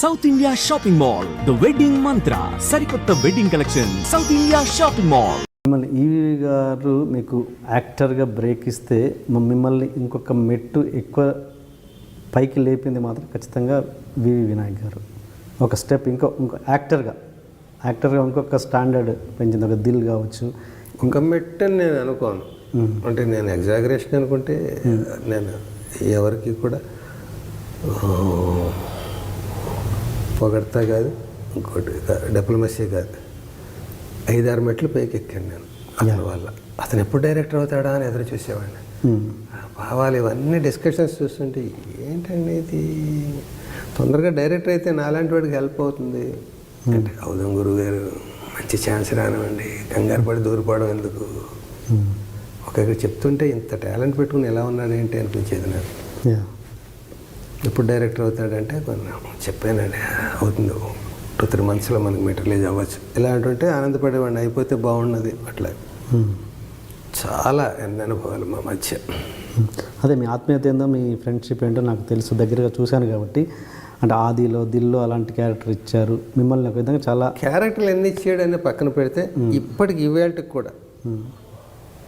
South India shopping mall, the wedding మంత్ర, సరికొత్త wedding collection, south India shopping mall. మిమ్మల్ని ఈవి గారు మీకు యాక్టర్గా బ్రేక్ ఇస్తే మిమ్మల్ని ఇంకొక మెట్టు ఎక్కువ పైకి లేపింది మాత్రం ఖచ్చితంగా వివి వినాయక్ గారు. ఒక స్టెప్ ఇంకో యాక్టర్గా ఇంకొక స్టాండర్డ్ పెంచింది. ఒక దిల్ కావచ్చు, ఇంక మెట్టు అని నేను అనుకోను. అంటే నేను ఎగ్జాగరేషన్ అనుకుంటే నేను ఎవరికి కూడా పొగడతా కాదు, ఇంకోటి డిప్లొమసీ కాదు. 5-6 మెట్లు పైకి ఎక్కాను నేను అతని వల్ల. అతను ఎప్పుడు డైరెక్టర్ అవుతాడా అని ఎదురు చూసేవాడిని. భావాలు ఇవన్నీ డిస్కషన్స్ చూస్తుంటే ఏంటండి ఇది, తొందరగా డైరెక్టర్ అయితే నాలాంటి వాడికి హెల్ప్ అవుతుంది అంటే, అవుదాం గురువుగారు, మంచి ఛాన్స్ రానివ్వండి, కంగారు పడి దూరిపోవడం ఎందుకు, ఒకరికి చెప్తుంటే ఇంత టాలెంట్ పెట్టుకుని ఎలా ఉన్నాడు ఏంటి అనిపించేది నాకు. ఎప్పుడు డైరెక్టర్ అవుతాడంటే కొన్ని చెప్పానండి, అవుతుంది 2-3 monthsలో మనకి మెటీరియలైజ్ అవ్వచ్చు ఇలా అంటుంటే ఆనందపడేవాడిని. అయిపోతే బాగున్నది అట్లా. చాలా ఎన్ని అనుభవాలు మా మధ్య. అదే మీ ఆత్మీయత ఏందో, మీ ఫ్రెండ్షిప్ ఏంటో నాకు తెలుసు, దగ్గరగా చూశాను కాబట్టి. అంటే ఆదిలో దిల్లో అలాంటి క్యారెక్టర్ ఇచ్చారు మిమ్మల్ని. ఒక విధంగా చాలా క్యారెక్టర్లు ఎన్ని ఇచ్చాడని పక్కన పెడితే ఇప్పటికి ఇవేళకి కూడా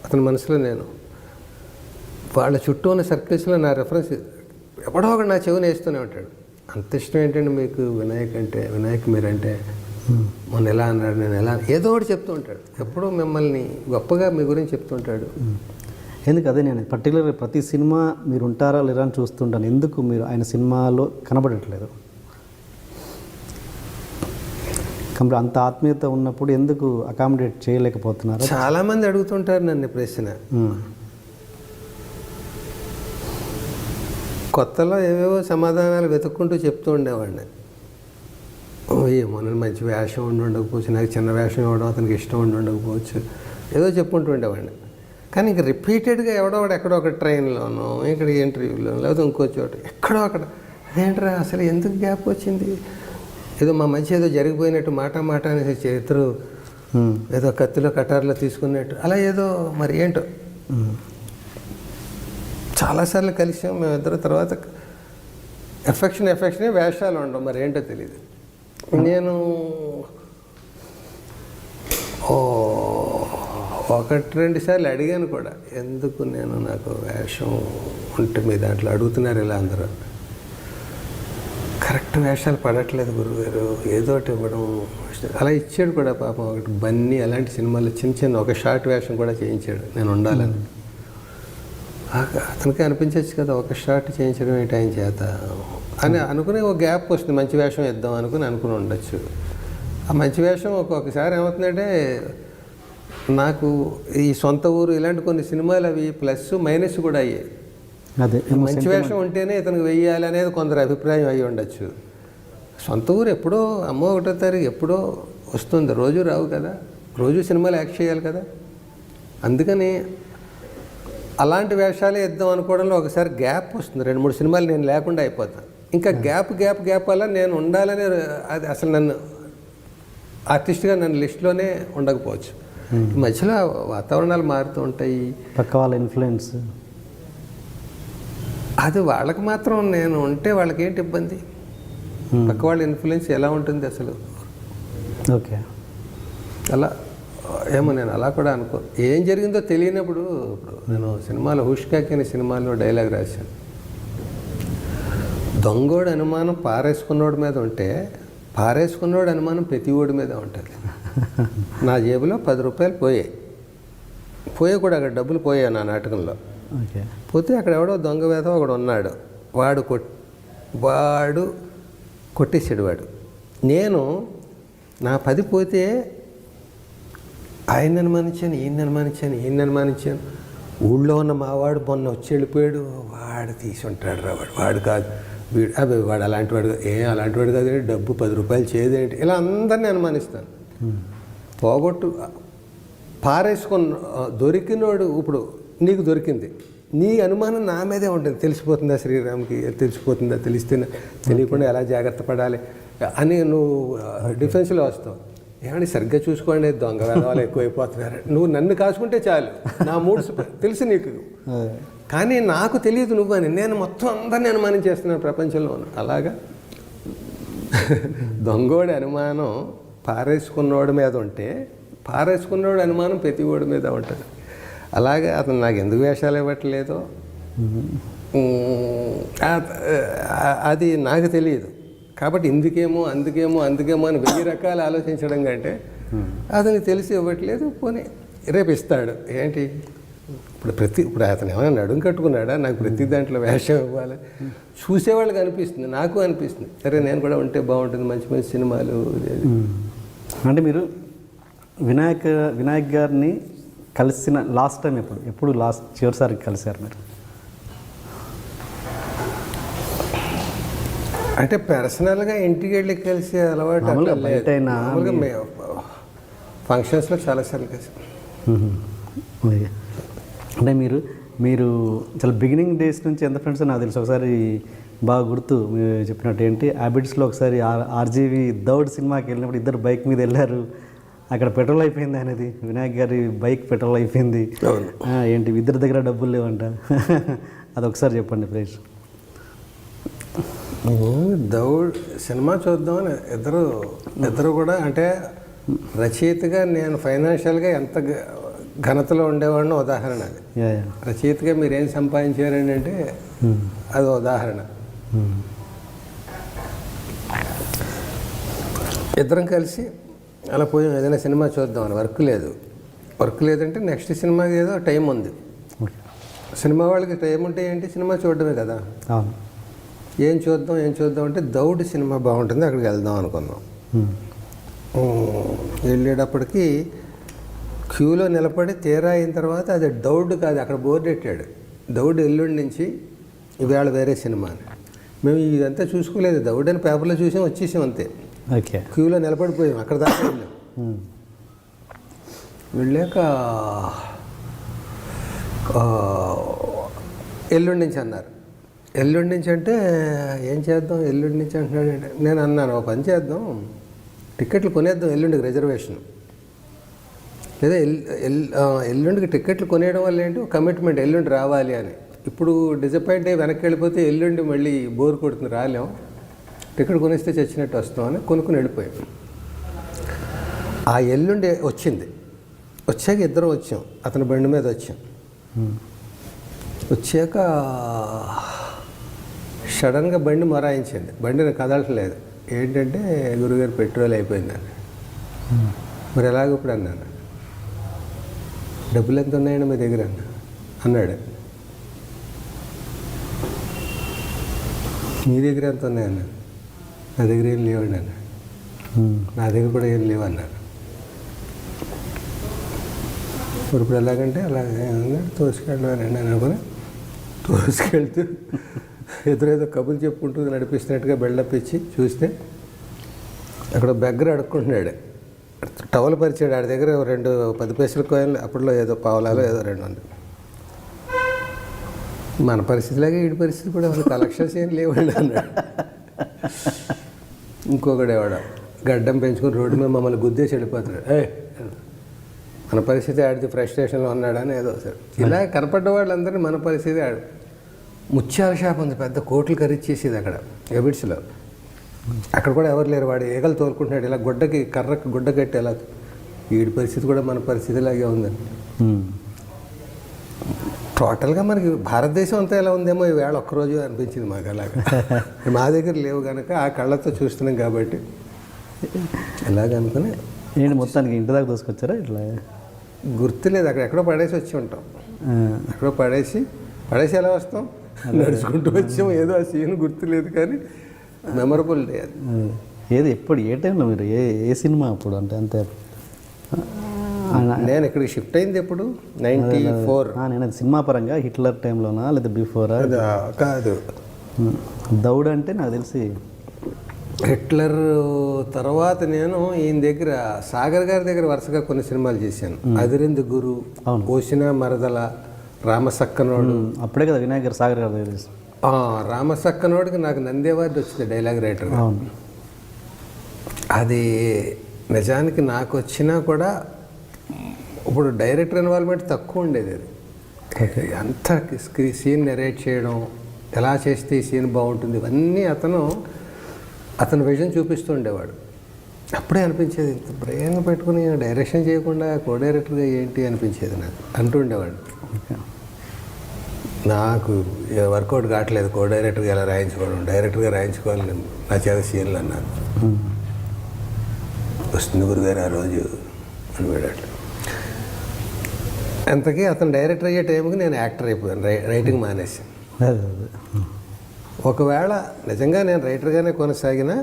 అతని మనసులో నేను వాళ్ళ చుట్టూ ఉన్న సర్కిల్స్లో నా రెఫరెన్స్ ఎప్పుడో ఒకటి నా చెవిని వేస్తూనే ఉంటాడు. అంత ఇష్టం ఏంటంటే మీకు వినాయక్ మీరంటే, మొన్న ఎలా అన్నాడు, నేను ఎలా, ఏదో ఒకటి చెప్తూ ఉంటాడు. ఎప్పుడూ మిమ్మల్ని గొప్పగా మీ గురించి చెప్తూ ఉంటాడు. ఎందుకు అదే నేను పర్టికులర్గా ప్రతి సినిమా మీరు ఉంటారా లేరా అని చూస్తుంటాను. ఎందుకు మీరు ఆయన సినిమాలో కనబడట్లేదు? కంప్లీట్ అంత ఆత్మీయత ఉన్నప్పుడు ఎందుకు అకామిడేట్ చేయలేకపోతున్నారు? చాలామంది అడుగుతుంటారు నన్ను ప్రశ్న. కొత్తలో ఏవేవో సమాధానాలు వెతుక్కుంటూ చెప్తూ ఉండేవాడిని. ఏమో నన్ను మంచి వేషం ఉండకపోవచ్చు, నాకు చిన్న వేషం ఇవ్వడం అతనికి ఇష్టం ఉండకపోవచ్చు, ఏదో చెప్పుకుంటూ ఉండేవాడిని. కానీ ఇంక రిపీటెడ్గా ఎక్కడో ఒక ట్రైన్లోనో, ఇక్కడ ఇంటర్వ్యూలో, లేకపోతే ఇంకో చోట ఎక్కడో అక్కడ, అదేంట్రా అసలు ఎందుకు గ్యాప్ వచ్చింది, ఏదో మా మధ్య ఏదో జరిగిపోయినట్టు మాట అనేసి చేతులు ఏదో కత్తిలో కటార్లో తీసుకున్నట్టు అలా ఏదో మరి ఏంటో. చాలాసార్లు కలిసాం మేమిద్దరు. తర్వాత ఎఫెక్షనే వేషాలు ఉండవు, మరి ఏంటో తెలియదు. నేను 1-2 సార్లు అడిగాను కూడా, ఎందుకు నేను నాకు వేషం ఉంటే మీ దాంట్లో అడుగుతున్నారు ఇలా అందరూ, కరెక్ట్ వేషాలు పడట్లేదు గురువుగారు, ఏదో ఒకటి ఇవ్వడం. అలా ఇచ్చాడు కూడా పాపం. ఒకటి బన్నీ అలాంటి సినిమాల్లో చిన్న ఒక షార్ట్ వేషం కూడా చేయించాడు నేను ఉండాలని. అతనికి అనిపించవచ్చు కదా, ఒక షార్ట్ చేయించడం ఏంటి ఆయన చేత అని అనుకుని ఒక గ్యాప్ వస్తుంది, మంచి వేషం ఇద్దాం అనుకుని ఉండొచ్చు. ఆ మంచి వేషం ఒక్కొక్కసారి ఏమవుతుందంటే, నాకు ఈ సొంత ఊరు ఇలాంటి కొన్ని సినిమాలు అవి ప్లస్ మైనస్ కూడా అయ్యాయి. అదే మంచి వేషం ఉంటేనే ఇతనికి వెయ్యాలి అనేది కొందరు అభిప్రాయం అయ్యి ఉండొచ్చు. సొంత ఊరు ఎప్పుడో అమ్మో 1వ తారీఖు ఎప్పుడో వస్తుంది, రోజు రావు కదా, రోజు సినిమాలు యాక్ట్ చేయాలి కదా. అందుకని అలాంటి వేషాలే ఇద్దాం అనుకోవడంలో ఒకసారి గ్యాప్ వస్తుంది. 2-3 సినిమాలు నేను లేకుండా అయిపోతాను. ఇంకా గ్యాప్ వల్ల నేను ఉండాలని, అది అసలు నన్ను ఆర్టిస్ట్గా నన్ను లిస్టులోనే ఉండకపోవచ్చు. మధ్యలో వాతావరణాలు మారుతూ ఉంటాయి, పక్క వాళ్ళ ఇన్ఫ్లుయెన్స్, అది వాళ్ళకి మాత్రం నేను ఉంటే వాళ్ళకి ఏంటి ఇబ్బంది, పక్క వాళ్ళ ఇన్ఫ్లుయెన్స్ ఎలా ఉంటుంది అసలు. ఓకే, అలా ఏమో నేను అలా కూడా అనుకో. ఏం జరిగిందో తెలియనప్పుడు, ఇప్పుడు నేను సినిమాలో హుష్కాకి అనే సినిమాలో డైలాగ్ రాశాను, దొంగోడు అనుమానం పారేసుకున్నోడి మీద ఉంటే పారేసుకున్నోడు అనుమానం ప్రతి ఓడి మీద ఉంటుంది. నా జేబులో 10 రూపాయలు పోయాయి కూడా, అక్కడ డబ్బులు పోయాయి నా నాటకంలో. పోతే అక్కడ ఎవడో దొంగ వేద ఒకడు ఉన్నాడు, వాడు కొట్టేసాడు. నేను నా 10 పోతే ఆయన అనుమానించాను, ఈయన అనుమానించాను. ఊళ్ళో ఉన్న మావాడు మొన్న వచ్చి వెళ్ళిపోయాడు, వాడు తీసి ఉంటాడు రా, వాడు కాదు వీడు, వాడు అలాంటి వాడు, అలాంటి వాడు కాదు, డబ్బు 10 రూపాయలు చేయదేంటి, ఇలా అందరినీ అనుమానిస్తాను. పారేసుకున్న దొరికినోడు, ఇప్పుడు నీకు దొరికింది, నీ అనుమానం నా మీదే ఉంటుంది. తెలిసిపోతుందా శ్రీరామ్కి, తెలిసిపోతుందా, తెలియకుండా ఎలా జాగ్రత్త పడాలి అని నువ్వు డిఫెన్స్లో వస్తావు. ఏమండి సరిగ్గా చూసుకోండి, దొంగ వేదవాళ్ళు ఎక్కువైపోతున్నారు, నువ్వు నన్ను కాసుకుంటే చాలు, నా మూడ్స్ తెలుసు నీకు, కానీ నాకు తెలియదు నువ్వు అని. నేను మొత్తం అందరినీ అనుమానం చేస్తున్నాను ప్రపంచంలో. అలాగా దొంగోడి అనుమానం పారేసుకున్నోడి మీద ఉంటే పారేసుకున్నోడి అనుమానం ప్రతి ఓడి మీద ఉంటుంది. అలాగే అతను నాకు ఎందుకు వేషాలు ఇవ్వట్లేదో అది నాకు తెలియదు. కాబట్టి ఇందుకేమో అందుకేమో అని 1000 రకాలు ఆలోచించడం కంటే అతనికి తెలిసి ఇవ్వట్లేదు, పోనీ రేపు ఇస్తాడు. ఏంటి ఇప్పుడు అతను ఏమైనా నడుం కట్టుకున్నాడా నాకు ప్రతి దాంట్లో వేషం ఇవ్వాలి? చూసేవాళ్ళకి అనిపిస్తుంది, నాకు అనిపిస్తుంది, సరే నేను కూడా ఉంటే బాగుంటుంది, మంచి మంచి సినిమాలు. అంటే మీరు వినాయక్ గారిని కలిసిన లాస్ట్ టైం ఎప్పుడు చివరిసారి కలిశారు మీరు? అంటే పర్సనల్గా ఇంటికి వెళ్ళి కలిసి అలవాటు అట్లా లేదు. మామూలుగా ఫంక్షన్స్లో చాలాసార్లు కలిసి. అంటే మీరు చాలా బిగినింగ్ డేస్ నుంచి ఎంత ఫ్రెండ్స్ నాకు తెలుసు. ఒకసారి బాగా గుర్తు మీరు చెప్పినట్టు ఏంటి హ్యాబిట్స్లో ఒకసారి ఆర్జీవి దౌడ్ సినిమాకి వెళ్ళినప్పుడు ఇద్దరు బైక్ మీద వెళ్ళారు. అక్కడ పెట్రోల్ అయిపోయింది అనేది, వినాయక్ గారి బైక్ పెట్రోల్ అయిపోయింది. ఏంటి ఇద్దరి దగ్గర డబ్బులు లేవంట. అది ఒకసారి చెప్పండి ప్లీజ్. దౌడ్ సినిమా చూద్దామని ఇద్దరు కూడా, అంటే రచయితగా నేను ఫైనాన్షియల్గా ఎంత ఘనతలో ఉండేవాడిని ఉదాహరణ. అది రచయితగా మీరేం సంపాదించారని అంటే అది ఉదాహరణ. ఇద్దరం కలిసి అలా పోయాం ఏదైనా సినిమా చూద్దామని. వర్క్ లేదంటే నెక్స్ట్ సినిమాకి ఏదో టైం ఉంది. సినిమా వాళ్ళకి టైం ఉంటే ఏంటి, సినిమా చూడడమే కదా. ఏం చూద్దాం అంటే దౌడ్ సినిమా బాగుంటుంది, అక్కడికి వెళ్దాం అనుకున్నాం. వెళ్ళేటప్పటికి క్యూలో నిలబడి తీరా అయిన తర్వాత అది దౌడ్ కాదు, అక్కడ బోర్డు పెట్టాడు, దౌడ్ ఎల్లుండి నుంచి ఇవాళ వేరే సినిమా అని. మేము ఇదంతా చూసుకోలేదు, దౌడ్ అని పేపర్లో చూసాం, వచ్చేసాం అంతే. ఓకే, క్యూలో నిలబడిపోయాం, అక్కడ దాకా వెళ్ళాం. వెళ్ళాక ఎల్లుండి నుంచి అన్నారు. ఎల్లుండి నుంచి అంటే ఏం చేద్దాం, ఎల్లుండి నుంచి అంటున్నాడు. నేను అన్నాను, ఒక పని చేద్దాం, టికెట్లు కొనేద్దాం ఎల్లుండికి రిజర్వేషన్. లేదా ఎల్లుండికి టికెట్లు కొనేయడం వల్ల ఏంటి, కమిట్మెంట్ ఎల్లుండి రావాలి అని. ఇప్పుడు డిసప్పాయింట్ అయ్యి వెనక్కి వెళ్ళిపోతే ఎల్లుండి మళ్ళీ బోర్ కొడుతుంది, రాలేం, టికెట్ కొనిస్తే చచ్చినట్టు వస్తామని కొనుక్కుని వెళ్ళిపోయాం. ఆ ఎల్లుండి వచ్చింది. వచ్చాక ఇద్దరం వచ్చాం, అతని బండి మీద వచ్చాం. వచ్చాక సడన్గా బండి మొరాయించింది, బండిని కదలట్లేదు. ఏంటంటే గురుగారు పెట్రోల్ అయిపోయిందని. మరి ఎలాగ ఇప్పుడు అన్నాను. డబ్బులు ఎంత ఉన్నాయండి మీ దగ్గర అన్నాడు. మీ దగ్గర ఎంత ఉన్నాయన్నా? నా దగ్గర ఏం లేవండి అన్నాడు. నా దగ్గర కూడా ఏం లేవు అన్నాడు. ఇప్పుడు ఎలాగంటే అలాగే తోసుకెళ్ళానండి అని అనుకుని తోసుకెళ్తూ ఎదురేదో కబుర్లు చెప్పుకుంటూ నడిపిస్తున్నట్టుగా బిల్డప్ ఇచ్చి చూస్తే అక్కడ బెగ్గర అడుక్కుంటున్నాడు. టవల్ పరిచాడు, ఆడి దగ్గర 2 10 పైసల కాయిన్లు, అప్పట్లో ఏదో పావలాలో ఏదో 2 ఉంది. మన పరిస్థితిలాగే వీడి పరిస్థితి కూడా అసలు కలెక్షన్స్ ఏం లేవండి అన్నాడు. ఇంకొకడేవాడు గడ్డం పెంచుకొని రోడ్డు మీద మమ్మల్ని గుద్దేసి వెళ్ళిపోతాడు. మన పరిస్థితి ఆడితే ఫ్రస్ట్రేషన్లో ఉన్నాడని ఏదో సార్. ఇలా కనపడ్డ వాళ్ళందరినీ మన పరిస్థితి ఆడు. ముత్యాల షాప్ ఉంది, పెద్ద కోట్లు ఖరీచేసేది అక్కడ ఎబిట్స్లో. అక్కడ కూడా ఎవరు లేరు, వాడు ఏగలు తోలుకుంటున్నాడు, ఇలా కర్రకు గుడ్డ కట్టి ఎలా. వీడి పరిస్థితి కూడా మన పరిస్థితి ఇలాగే ఉందండి. టోటల్గా మనకి భారతదేశం అంతా ఎలా ఉందేమో ఈవేళ ఒక్కరోజు అనిపించింది మాకు. అలాగా మా దగ్గర లేవు కనుక ఆ కళ్ళతో చూస్తున్నాం కాబట్టి ఎలాగనుకుని ఏంటి మొత్తానికి ఇంటి దాకా దోసుకొచ్చారా? ఇట్లా గుర్తులేదు, అక్కడ ఎక్కడో పడేసి వచ్చి ఉంటాం. ఎక్కడో పడేసి ఎలా వస్తాం, నడుచుకుంటూ వచ్చాం. ఏదో ఆ సీన్ గుర్తులేదు కానీ మెమరబుల్ డే అది. ఏది ఎప్పుడు ఏ టైంలో మీరు ఏ సినిమా అప్పుడు అంటే అంతే? నేను ఇక్కడికి షిఫ్ట్ అయింది ఎప్పుడు 94. నేను సినిమా పరంగా హిట్లర్ టైంలోనా లేదా బిఫోరా? కాదు, దౌడ్ అంటే నాకు తెలిసి హిట్లర్ తర్వాత నేను ఈయన దగ్గర సాగర్ గారి దగ్గర వరుసగా కొన్ని సినిమాలు చేశాను. అదిరింది గురు, పోసిన మరదల, రామసక్కనోడు. అప్పుడే కదా వినాయక్ గారు సాగర్ గారి దగ్గర. రామసక్కనోడికి నాకు నంది అవార్డు వచ్చింది డైలాగ్ రైటర్. అది నిజానికి నాకు వచ్చినా కూడా ఇప్పుడు డైరెక్టర్ ఇన్వాల్వ్మెంట్ తక్కువ ఉండేది. అది అంత సీన్ నెరేట్ చేయడం, ఎలా చేస్తే ఈ సీన్ బాగుంటుంది, ఇవన్నీ అతను అతను విజన్ చూపిస్తూ ఉండేవాడు. అప్పుడే అనిపించేది, ఇంత బ్రెయిన్ పెట్టుకుని డైరెక్షన్ చేయకుండా కో డైరెక్టర్గా ఏంటి అనిపించేది నాకు. అంటూ ఉండేవాడు, నాకు వర్కౌట్ కావట్లేదు కో డైరెక్టర్గా ఎలా రాయించుకోవడం, డైరెక్టర్గా రాయించుకోవాలి నేను, నా చేత సీన్లు అన్నాను. వస్తుంది గురుగారు ఆ రోజు అని వెళ్ళాడు. అంతకీ అతను డైరెక్టర్ అయ్యే టైంకి నేను యాక్టర్ అయిపోయాను, రైటింగ్ మానేసి. ఒకవేళ నిజంగా నేను రైటర్గానే కొనసాగినా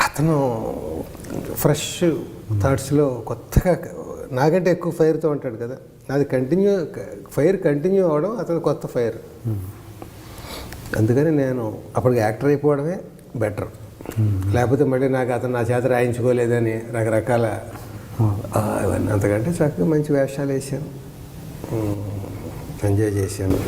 అతను ఫ్రెష్ థాట్స్లో కొత్తగా నాకంటే ఎక్కువ ఫైర్తో ఉంటాడు కదా, నాది ఫైర్ కంటిన్యూ అవ్వడం, అతను కొత్త ఫైర్. అందుకని నేను అప్పటికి యాక్టర్ అయిపోవడమే బెటర్. లేకపోతే మళ్ళీ నాకు అతను నా చేత రాయించుకోలేదని రకరకాల ఇవన్నీ. అంతకంటే చక్కగా మంచి వేషాలు వేసాను, ఎంజాయ్ చేశాను.